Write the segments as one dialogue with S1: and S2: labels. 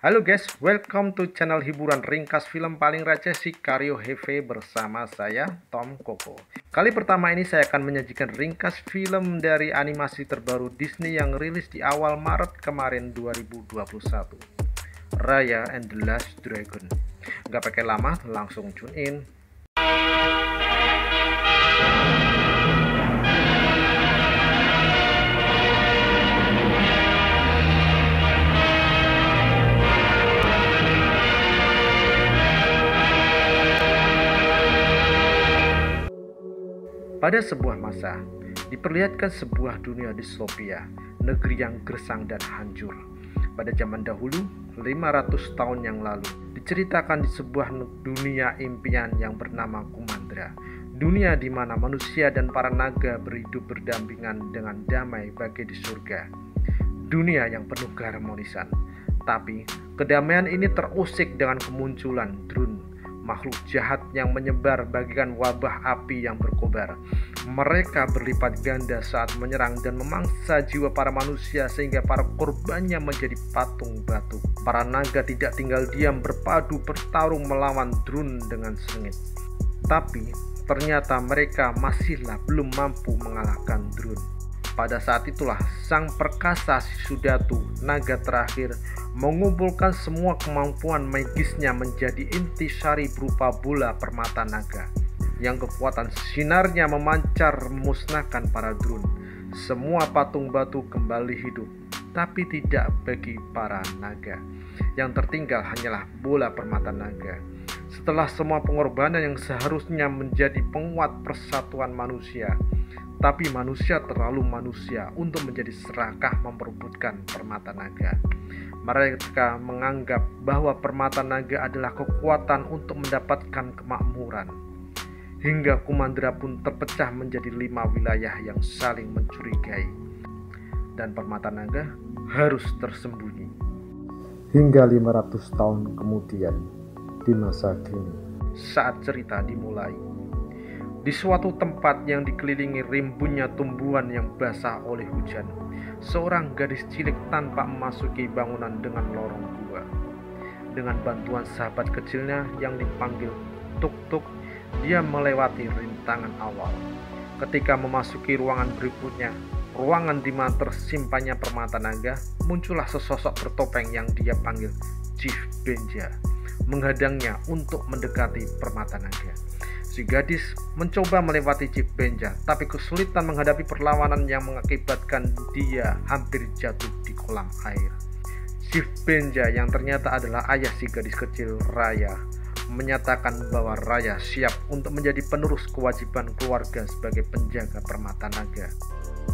S1: Halo guys, welcome to channel hiburan ringkas film paling receh Sicario HV bersama saya Tom Koko. Kali pertama ini saya akan menyajikan ringkas film dari animasi terbaru Disney yang rilis di awal Maret kemarin 2021, Raya and the Last Dragon. Nggak pakai lama, langsung tune in. Pada sebuah masa, diperlihatkan sebuah dunia distopia, negeri yang gersang dan hancur. Pada zaman dahulu, 500 tahun yang lalu, diceritakan di sebuah dunia impian yang bernama Kumandra. Dunia di mana manusia dan para naga berhidup berdampingan dengan damai bagai di surga. Dunia yang penuh keharmonisan. Tapi, kedamaian ini terusik dengan kemunculan drone, makhluk jahat yang menyebar bagaikan wabah api yang berkobar. Mereka berlipat ganda saat menyerang dan memangsa jiwa para manusia sehingga para korbannya menjadi patung batu. Para naga tidak tinggal diam, berpadu bertarung melawan drone dengan sengit. Tapi ternyata mereka masihlah belum mampu mengalahkan drone. Pada saat itulah sang perkasa Sisudatu, naga terakhir, mengumpulkan semua kemampuan magisnya menjadi intisari berupa bola permata naga yang kekuatan sinarnya memancar memusnahkan para drone. Semua patung batu kembali hidup, tapi tidak bagi para naga. Yang tertinggal hanyalah bola permata naga. Setelah semua pengorbanan yang seharusnya menjadi penguat persatuan manusia, tapi manusia terlalu manusia untuk menjadi serakah memperebutkan permata naga. Mereka menganggap bahwa permata naga adalah kekuatan untuk mendapatkan kemakmuran. Hingga Kumandra pun terpecah menjadi 5 wilayah yang saling mencurigai. Dan permata naga harus tersembunyi. Hingga 500 tahun kemudian, di masa kini, saat cerita dimulai, di suatu tempat yang dikelilingi rimbunnya tumbuhan yang basah oleh hujan, seorang gadis cilik tanpa memasuki bangunan dengan lorong gua. Dengan bantuan sahabat kecilnya yang dipanggil Tuk-Tuk, dia melewati rintangan awal. Ketika memasuki ruangan berikutnya, ruangan di mana tersimpannya permata naga, muncullah sesosok bertopeng yang dia panggil Chief Benja, menghadangnya untuk mendekati permata naga. Si gadis mencoba melewati Chief Benja, tapi kesulitan menghadapi perlawanan yang mengakibatkan dia hampir jatuh di kolam air. Chief Benja yang ternyata adalah ayah si gadis kecil Raya, menyatakan bahwa Raya siap untuk menjadi penerus kewajiban keluarga sebagai penjaga permata naga.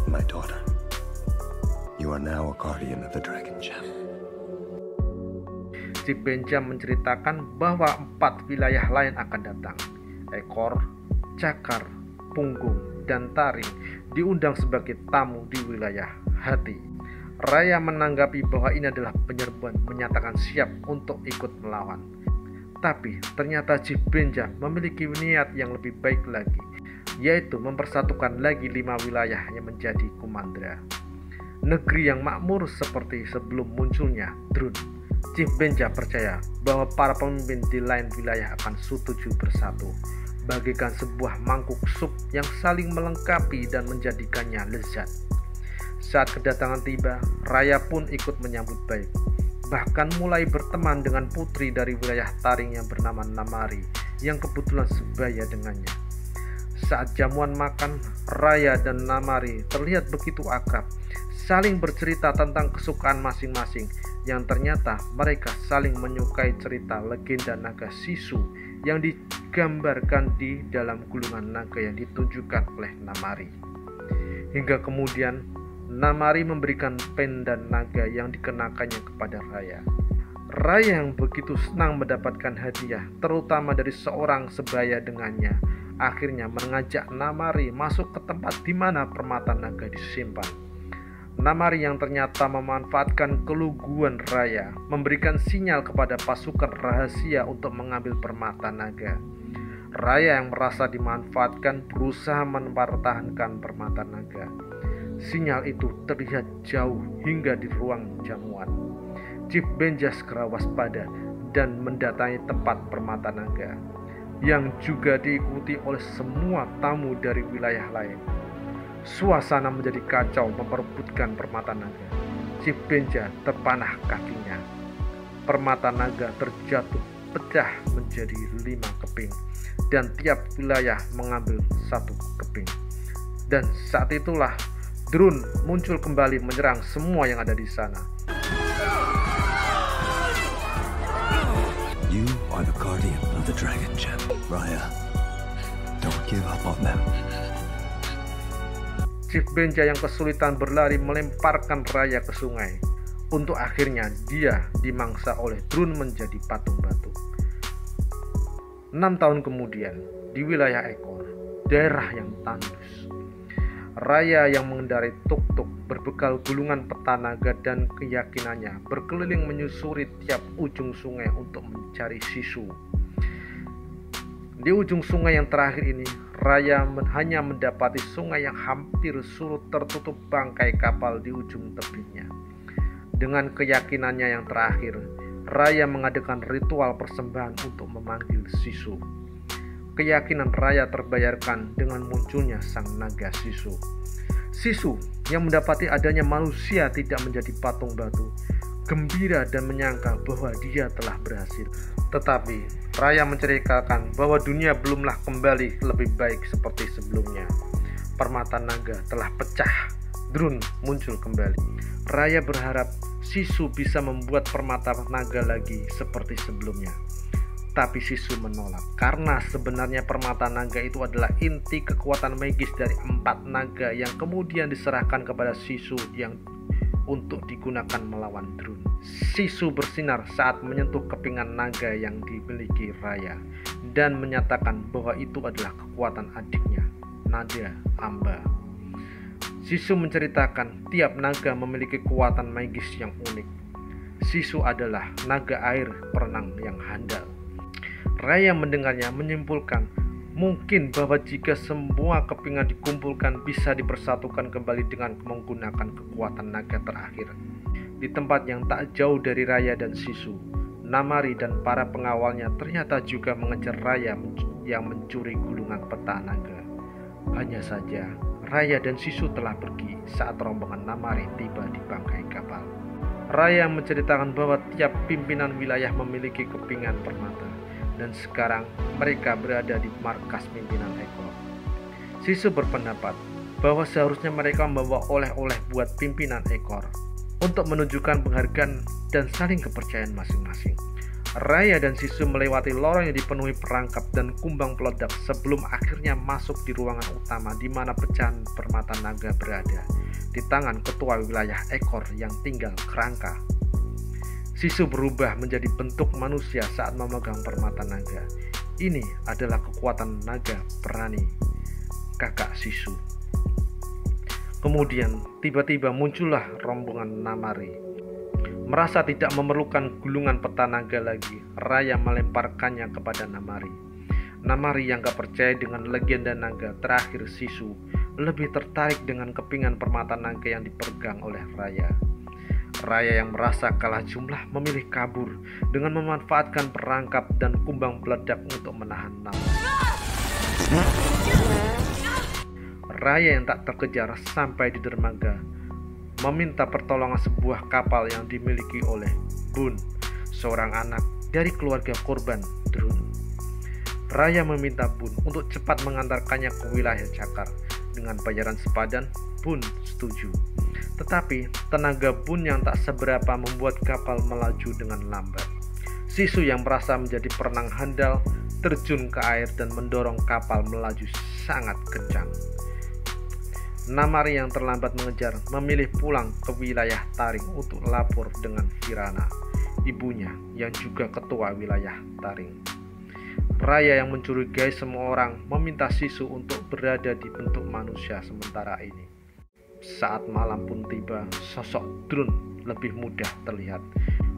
S2: My daughter, you are now a guardian of the Dragon Gem.
S1: Chief Benja menceritakan bahwa 4 wilayah lain akan datang. Ekor, cakar, punggung, dan taring diundang sebagai tamu di wilayah hati. Raya menanggapi bahwa ini adalah penyerbuan, menyatakan siap untuk ikut melawan. Tapi ternyata Chief Benja memiliki niat yang lebih baik lagi, yaitu mempersatukan lagi 5 wilayah yang menjadi Kumandra, negeri yang makmur seperti sebelum munculnya drone. Chief Benja percaya bahwa para pemimpin di lain wilayah akan setuju bersatu, bagaikan sebuah mangkuk sup yang saling melengkapi dan menjadikannya lezat. Saat kedatangan tiba, Raya pun ikut menyambut baik, bahkan mulai berteman dengan putri dari wilayah taring yang bernama Namari yang kebetulan sebaya dengannya. Saat jamuan makan, Raya dan Namari terlihat begitu akrab, saling bercerita tentang kesukaan masing-masing, yang ternyata mereka saling menyukai cerita legenda naga Sisu yang digambarkan di dalam gulungan naga yang ditunjukkan oleh Namari. Hingga kemudian Namari memberikan pendan naga yang dikenakannya kepada Raya. Raya yang begitu senang mendapatkan hadiah, terutama dari seorang sebaya dengannya, akhirnya mengajak Namari masuk ke tempat di mana permata naga disimpan. Namari yang ternyata memanfaatkan keluguan Raya, memberikan sinyal kepada pasukan rahasia untuk mengambil permata naga. Raya yang merasa dimanfaatkan berusaha mempertahankan permata naga. Sinyal itu terlihat jauh hingga di ruang jamuan. Chief Benja segera waspada dan mendatangi tempat permata naga, yang juga diikuti oleh semua tamu dari wilayah lain. Suasana menjadi kacau memperebutkan permata naga. Chief Benja terpanah kakinya. Permata naga terjatuh pecah menjadi 5 keping, dan tiap wilayah mengambil 1 keping. Dan saat itulah Drun muncul kembali menyerang semua yang ada di sana.
S2: You are the guardian of the Dragon Gem, Raya. Don't give up on them.
S1: Chief Benja yang kesulitan berlari melemparkan Raya ke sungai. Untuk akhirnya dia dimangsa oleh Drun menjadi patung batu. 6 tahun kemudian, di wilayah Ekor, daerah yang tandus, Raya yang mengendarai tuk-tuk berbekal gulungan peta naga dan keyakinannya berkeliling menyusuri tiap ujung sungai untuk mencari Sisu. Di ujung sungai yang terakhir ini, Raya hanya mendapati sungai yang hampir surut tertutup bangkai kapal di ujung tepinya. Dengan keyakinannya yang terakhir, Raya mengadakan ritual persembahan untuk memanggil Sisu. Keyakinan Raya terbayarkan dengan munculnya sang naga Sisu. Sisu yang mendapati adanya manusia tidak menjadi patung batu, gembira dan menyangka bahwa dia telah berhasil. Tetapi Raya menceritakan bahwa dunia belumlah kembali lebih baik seperti sebelumnya. Permata naga telah pecah. Drun muncul kembali. Raya berharap Sisu bisa membuat permata naga lagi seperti sebelumnya. Tapi Sisu menolak, karena sebenarnya permata naga itu adalah inti kekuatan magis dari 4 naga yang kemudian diserahkan kepada Sisu yang untuk digunakan melawan Drun. Sisu bersinar saat menyentuh kepingan naga yang dimiliki Raya dan menyatakan bahwa itu adalah kekuatan adiknya, Nada Amba. Sisu menceritakan tiap naga memiliki kekuatan magis yang unik. Sisu adalah naga air perenang yang handal. Raya mendengarnya menyimpulkan mungkin bahwa jika semua kepingan dikumpulkan bisa dipersatukan kembali dengan menggunakan kekuatan naga terakhir. Di tempat yang tak jauh dari Raya dan Sisu, Namari dan para pengawalnya ternyata juga mengejar Raya yang mencuri gulungan peta naga. Hanya saja Raya dan Sisu telah pergi saat rombongan Namari tiba di bangkai kapal. Raya menceritakan bahwa tiap pimpinan wilayah memiliki kepingan permata, dan sekarang mereka berada di markas pimpinan Ekor. Sisu berpendapat bahwa seharusnya mereka membawa oleh-oleh buat pimpinan Ekor untuk menunjukkan penghargaan dan saling kepercayaan masing-masing. Raya dan Sisu melewati lorong yang dipenuhi perangkap dan kumbang peledak sebelum akhirnya masuk di ruangan utama di mana pecahan permata naga berada di tangan ketua wilayah Ekor yang tinggal kerangka. Sisu berubah menjadi bentuk manusia saat memegang permata naga. Ini adalah kekuatan naga berani kakak Sisu. Kemudian tiba-tiba muncullah rombongan Namari. Merasa tidak memerlukan gulungan peta naga lagi, Raya melemparkannya kepada Namari. Namari yang gak percaya dengan legenda naga terakhir Sisu lebih tertarik dengan kepingan permata naga yang dipegang oleh Raya. Raya yang merasa kalah jumlah memilih kabur dengan memanfaatkan perangkap dan kumbang peledak untuk menahan Namari. Raya yang tak terkejar sampai di dermaga meminta pertolongan sebuah kapal yang dimiliki oleh Bun, seorang anak dari keluarga korban Drun. Raya meminta Bun untuk cepat mengantarkannya ke wilayah Cakar. Dengan bayaran sepadan, Bun setuju. Tetapi tenaga Bun yang tak seberapa membuat kapal melaju dengan lambat. Sisu yang merasa menjadi perenang handal terjun ke air dan mendorong kapal melaju sangat kencang. Namari yang terlambat mengejar memilih pulang ke wilayah Taring untuk lapor dengan Kirana, ibunya yang juga ketua wilayah Taring. Raya yang mencurigai semua orang meminta Sisu untuk berada di bentuk manusia sementara ini. Saat malam pun tiba, sosok Drun lebih mudah terlihat.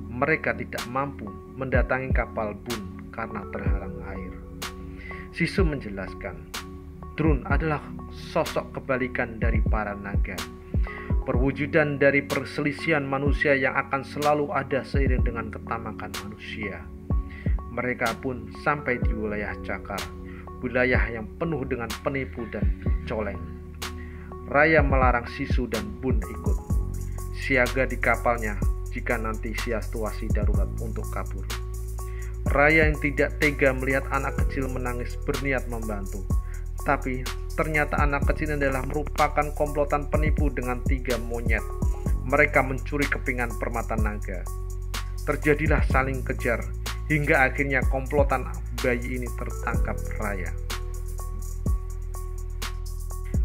S1: Mereka tidak mampu mendatangi kapal Bun karena terhalang air. Sisu menjelaskan, Drun adalah sosok kebalikan dari para naga. perwujudan dari perselisihan manusia yang akan selalu ada seiring dengan ketamakan manusia. Mereka pun sampai di wilayah Cakar, wilayah yang penuh dengan penipu dan coleng. Raya melarang Sisu dan Bun ikut, siaga di kapalnya jika nanti situasi darurat untuk kabur. Raya yang tidak tega melihat anak kecil menangis berniat membantu, tapi ternyata anak kecil adalah merupakan komplotan penipu dengan 3 monyet. Mereka mencuri kepingan permata naga. Terjadilah saling kejar, hingga akhirnya komplotan bayi ini tertangkap Raya.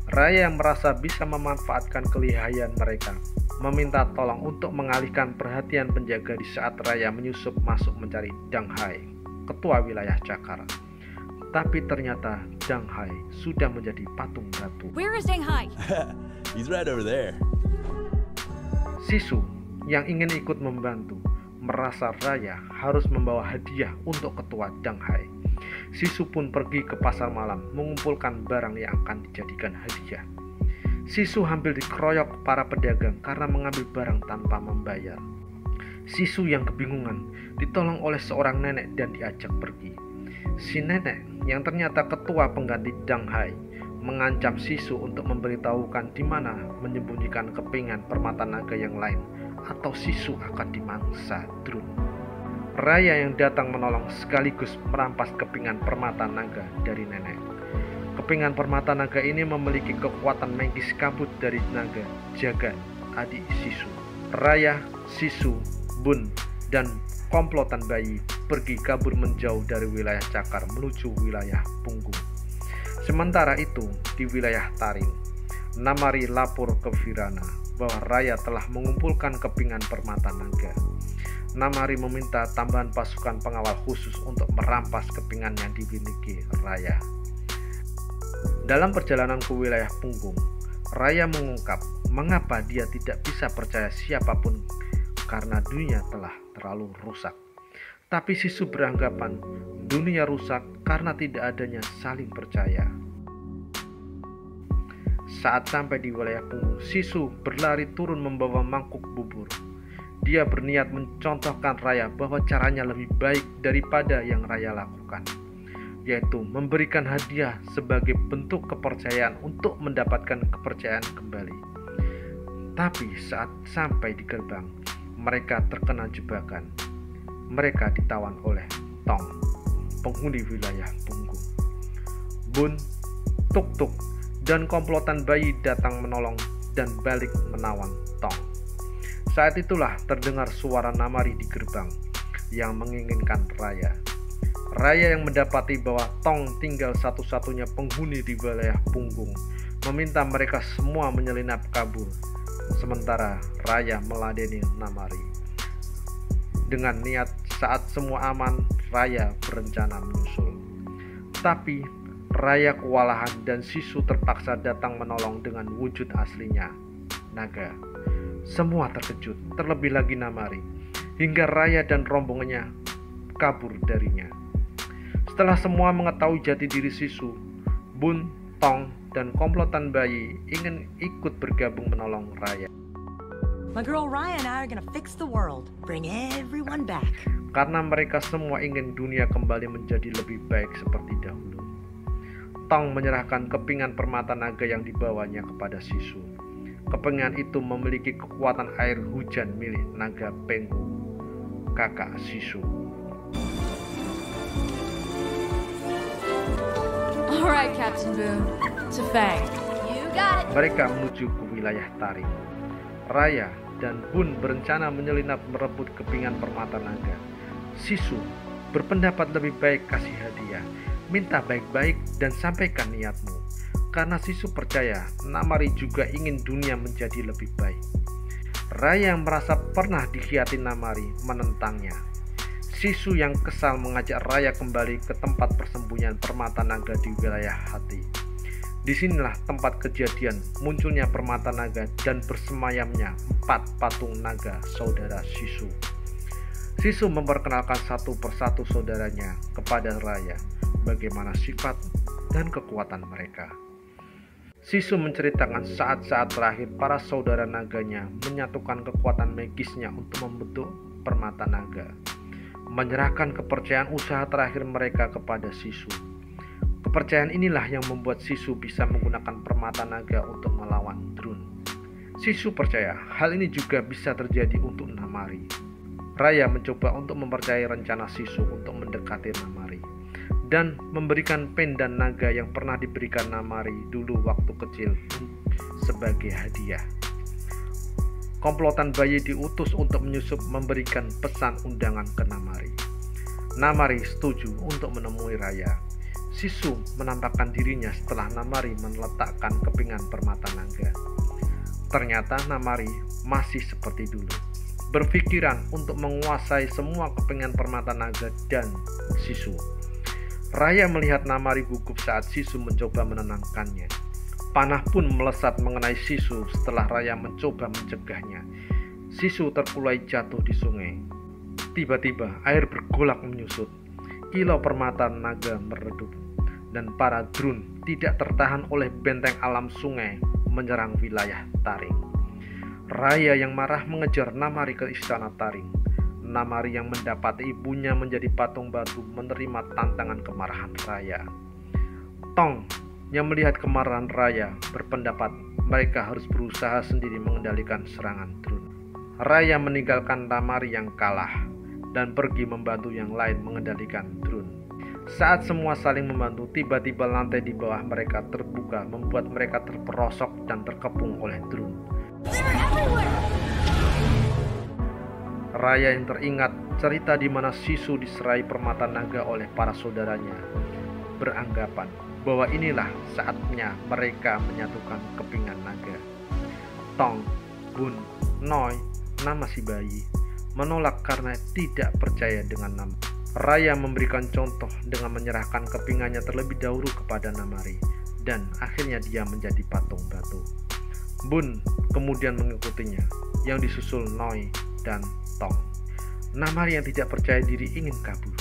S1: Raya yang merasa bisa memanfaatkan kelihayan mereka, meminta tolong untuk mengalihkan perhatian penjaga di saat Raya menyusup masuk mencari Dang Hai, ketua wilayah Cakar. Tapi ternyata Dang Hai sudah menjadi patung batu.
S3: Where is Dang Hai?
S2: He's right over there.
S1: Sisu yang ingin ikut membantu merasa Raya harus membawa hadiah untuk ketua Dang Hai. Sisu pun pergi ke pasar malam mengumpulkan barang yang akan dijadikan hadiah. Sisu hampir dikeroyok para pedagang karena mengambil barang tanpa membayar. Sisu yang kebingungan ditolong oleh seorang nenek dan diajak pergi. Si nenek yang ternyata ketua pengganti Dang Hai mengancam Sisu untuk memberitahukan di mana menyembunyikan kepingan permata naga yang lain atau Sisu akan dimangsa Drun. Raya yang datang menolong sekaligus merampas kepingan permata naga dari nenek. Kepingan permata naga ini memiliki kekuatan magis kabut dari naga Jagat, adik Sisu. Raya, Sisu, Bun, dan komplotan bayi pergi kabur menjauh dari wilayah Cakar menuju wilayah Punggung. Sementara itu, di wilayah Taring, Namari lapor ke Virana bahwa Raya telah mengumpulkan kepingan permata naga. Namari meminta tambahan pasukan pengawal khusus untuk merampas kepingan yang dimiliki Raya. Dalam perjalanan ke wilayah Punggung, Raya mengungkap mengapa dia tidak bisa percaya siapapun karena dunia telah terlalu rusak. Tapi Sisu beranggapan dunia rusak karena tidak adanya saling percaya. Saat sampai di wilayah Punggung, Sisu berlari turun membawa mangkuk bubur. Dia berniat mencontohkan Raya bahwa caranya lebih baik daripada yang Raya lakukan, yaitu memberikan hadiah sebagai bentuk kepercayaan untuk mendapatkan kepercayaan kembali. Tapi saat sampai di gerbang, mereka terkena jebakan. Mereka ditawan oleh Tong, penghuni wilayah Punggung. Bun, Tuk Tuk, dan komplotan bayi datang menolong dan balik menawan Tong. Saat itulah terdengar suara Namari di gerbang yang menginginkan Raya. Raya yang mendapati bahwa Tong tinggal satu-satunya penghuni di wilayah Punggung meminta mereka semua menyelinap kabur. Sementara Raya meladeni Namari. Dengan niat saat semua aman, Raya berencana menyusul. Tapi Raya kewalahan dan Sisu terpaksa datang menolong dengan wujud aslinya, naga. Semua terkejut, terlebih lagi Namari, hingga Raya dan rombongannya kabur darinya. Setelah semua mengetahui jati diri Sisu, Bun, Tong, dan komplotan bayi ingin ikut bergabung menolong Raya.
S3: My girl Raya and I are gonna fix the world, bring everyone back.
S1: Karena mereka semua ingin dunia kembali menjadi lebih baik seperti dahulu. Tong menyerahkan kepingan permata naga yang dibawanya kepada Sisu. Kepingan itu memiliki kekuatan air hujan milik naga Penghu, kakak Sisu.
S4: Alright, Captain Boone. To Fang.
S3: You got it.
S1: Mereka menuju ke wilayah Taring. Raya dan Bun berencana menyelinap merebut kepingan permata naga. Sisu berpendapat lebih baik kasih hadiah, minta baik-baik dan sampaikan niatmu. Karena Sisu percaya Namari juga ingin dunia menjadi lebih baik. Raya yang merasa pernah dikhianati Namari menentangnya. Sisu yang kesal mengajak Raya kembali ke tempat persembunyian permata naga di wilayah Hati. Disinilah tempat kejadian munculnya permata naga dan bersemayamnya 4 patung naga saudara Sisu. Sisu memperkenalkan satu persatu saudaranya kepada Raya, bagaimana sifat dan kekuatan mereka. Sisu menceritakan saat-saat terakhir para saudara naganya menyatukan kekuatan magisnya untuk membentuk permata naga, menyerahkan kepercayaan usaha terakhir mereka kepada Sisu. Kepercayaan inilah yang membuat Sisu bisa menggunakan permata naga untuk melawan Drun. Sisu percaya hal ini juga bisa terjadi untuk Namari. Raya mencoba untuk mempercayai rencana Sisu untuk mendekati Namari dan memberikan pendan naga yang pernah diberikan Namari dulu waktu kecil sebagai hadiah. Komplotan bayi diutus untuk menyusup memberikan pesan undangan ke Namari. Namari setuju untuk menemui Raya. Sisu menampakkan dirinya setelah Namari meletakkan kepingan permata naga. Ternyata Namari masih seperti dulu, berpikiran untuk menguasai semua kepingan permata naga dan Sisu. Raya melihat Namari gugup saat Sisu mencoba menenangkannya. Panah pun melesat mengenai Sisu setelah Raya mencoba mencegahnya. Sisu terkulai jatuh di sungai. Tiba-tiba air bergolak menyusut. Kilau permata naga meredup dan para Drun tidak tertahan oleh benteng alam sungai menyerang wilayah Taring. Raya yang marah mengejar Namari ke istana Taring. Namari yang mendapati ibunya menjadi patung batu menerima tantangan kemarahan Raya. Tong yang melihat kemarahan Raya berpendapat mereka harus berusaha sendiri mengendalikan serangan Drun. Raya meninggalkan Namari yang kalah dan pergi membantu yang lain mengendalikan Drun. Saat semua saling membantu, tiba-tiba lantai di bawah mereka terbuka membuat mereka terperosok dan terkepung oleh Drun. Raya yang teringat cerita di mana Sisu diserai permata naga oleh para saudaranya beranggapan bahwa inilah saatnya mereka menyatukan kepingan naga. Tong, Bun, Noi, nama si bayi, menolak karena tidak percaya dengan nama. Raya memberikan contoh dengan menyerahkan kepingannya terlebih dahulu kepada Namari dan akhirnya dia menjadi patung batu. Bun kemudian mengikutinya, yang disusul Noi dan Tong. Namari yang tidak percaya diri ingin kabur,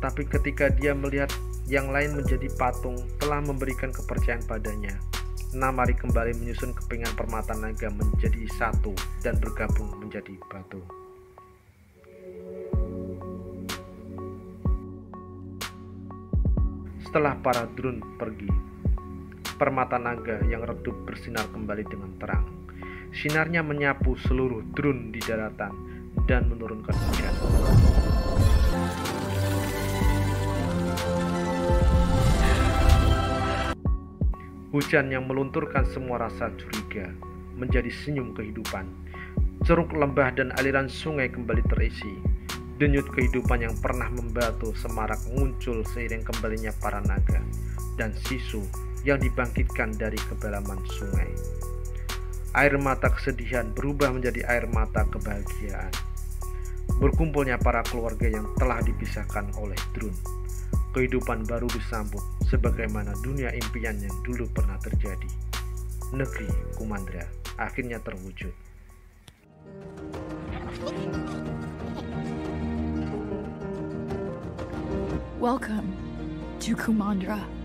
S1: tapi ketika dia melihat yang lain menjadi patung telah memberikan kepercayaan padanya, Namari kembali menyusun kepingan permata naga menjadi satu dan bergabung menjadi batu. Setelah para Drun pergi, permata naga yang redup bersinar kembali dengan terang. Sinarnya menyapu seluruh Drun di daratan dan menurunkan hujan. Hujan yang melunturkan semua rasa curiga menjadi senyum kehidupan. Ceruk lembah dan aliran sungai kembali terisi. Denyut kehidupan yang pernah membatu semarak muncul seiring kembalinya para naga dan Sisu yang dibangkitkan dari kedalaman sungai. Air mata kesedihan berubah menjadi air mata kebahagiaan. Berkumpulnya para keluarga yang telah dipisahkan oleh Drun. Kehidupan baru disambut sebagaimana dunia impian yang dulu pernah terjadi. Negeri Kumandra akhirnya terwujud.
S4: Welcome to Kumandra.